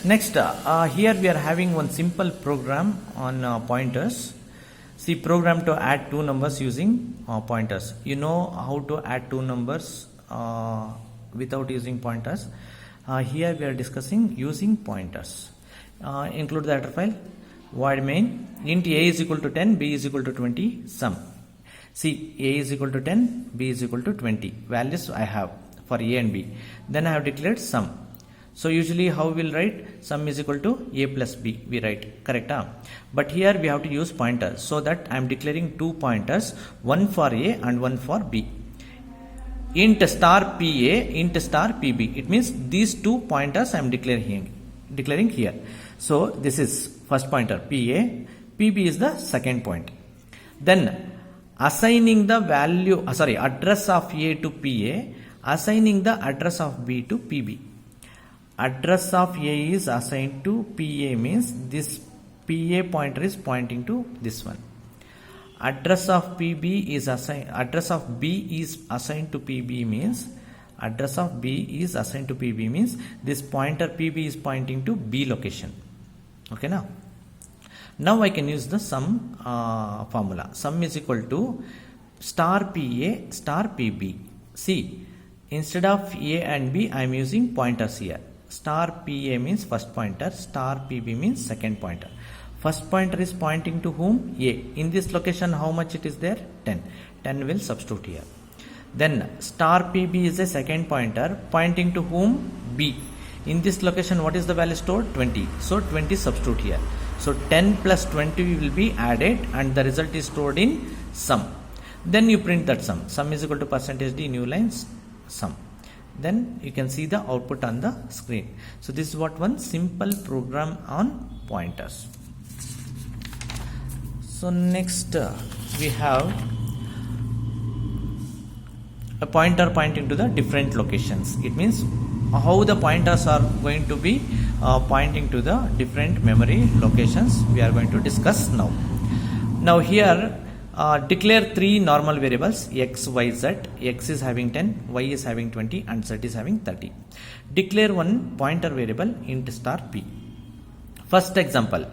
Next, here we are having one simple program on pointers. See, program to add two numbers using pointers. You know how to add two numbers without using pointers. Here we are discussing using pointers. Include the header file, void main, int a is equal to 10, b is equal to 20, sum. See, a is equal to 10, b is equal to 20. Values I have for a and b. Then I have declared sum. So usually how we will write sum is equal to a plus b, we write, correct? But here we have to use pointers, so that I am declaring two pointers, one for a and one for b. Int star pa, int star pb. It means these two pointers I am declaring here. So this is first pointer pa, pb is the second point. Then assigning the value, address of a to pa, assigning the address of b to pb. Address of a is assigned to pa means this pa pointer is pointing to this one. Address of pb is assigned, address of b is assigned to pb means, address of b is assigned to pb means this pointer pb is pointing to b location. Okay, now I can use the sum formula. Sum is equal to star pa star pb. See, instead of a and b I am using pointers here. Star pa means first pointer, star pb means second pointer. First pointer is pointing to whom? A. In this location how much it is there? 10. 10 will substitute here. Then star pb is a second pointer pointing to whom? B. In this location what is the value stored? 20. So 20 substitute here. So 10 plus 20 will be added and the result is stored in sum. Then you print that sum. Sum is equal to percentage d new lines sum. Then you can see the output on the screen. So this is what one simple program on pointers. So next we have a pointer pointing to the different locations. It means how the pointers are going to be pointing to the different memory locations we are going to discuss now. Now here declare three normal variables x, y, z. X is having 10, y is having 20 and z is having 30. Declare one pointer variable int star p. First example,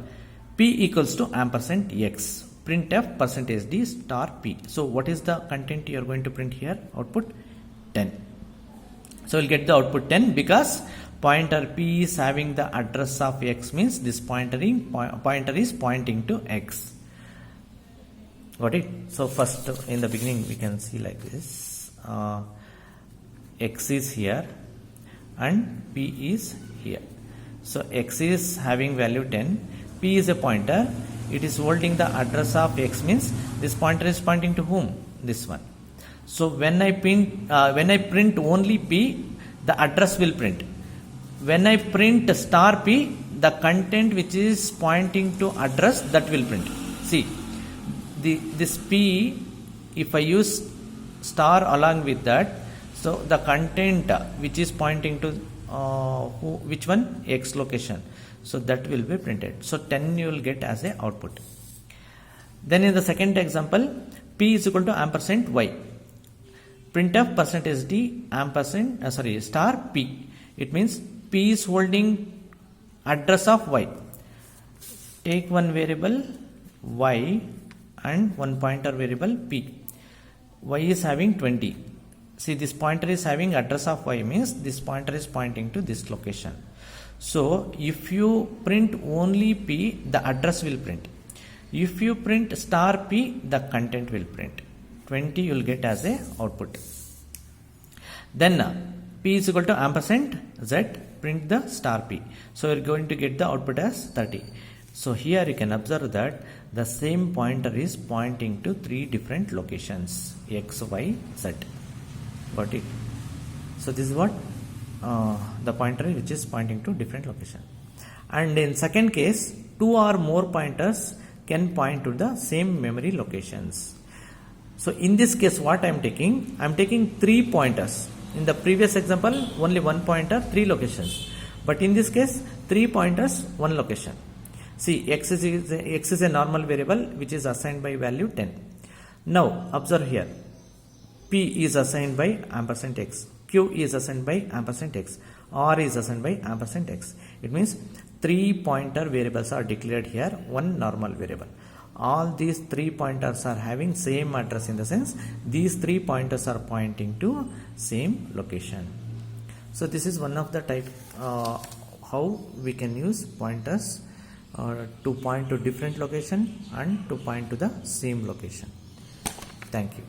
p equals to ampersand x. Printf percentage d star p. So what is the content you are going to print here? Output 10. So we'll get the output 10 because pointer p is having the address of x means this pointer is pointing to x. Got it? So first in the beginning we can see like this, x is here and p is here. So x is having value 10, p is a pointer, it is holding the address of x means this pointer is pointing to whom? This one. So when I print only p, the address will print. When I print star p, the content which is pointing to address that will print. See, this p, if I use star along with that, so the content which is pointing to which one? X location. So that will be printed. So 10 you will get as a output. Then in the second example, p is equal to ampersand y. Printf percentage d ampersand star p. It means p is holding address of y. Take one variable y and one pointer variable p. Y is having 20. See, this pointer is having address of y means this pointer is pointing to this location. So if you print only p, the address will print. If you print star p, the content will print. 20 you will get as a output. Then p is equal to ampersand z, print the star p. So you are going to get the output as 30. So here you can observe that the same pointer is pointing to three different locations, x, y, z. Got it? So this is what the pointer which is pointing to different location. And in second case, two or more pointers can point to the same memory locations. So in this case what I am taking 3 pointers. In the previous example only one pointer, 3 locations. But in this case 3 pointers, 1 location. See, x is a normal variable which is assigned by value 10. Now observe here, p is assigned by ampersand x, q is assigned by ampersand x. R is assigned by ampersand X. It means 3 pointer variables are declared here, 1 normal variable. All these 3 pointers are having same address, in the sense these 3 pointers are pointing to same location. So this is one of the type how we can use pointers to point to different location and to point to the same location. Thank you.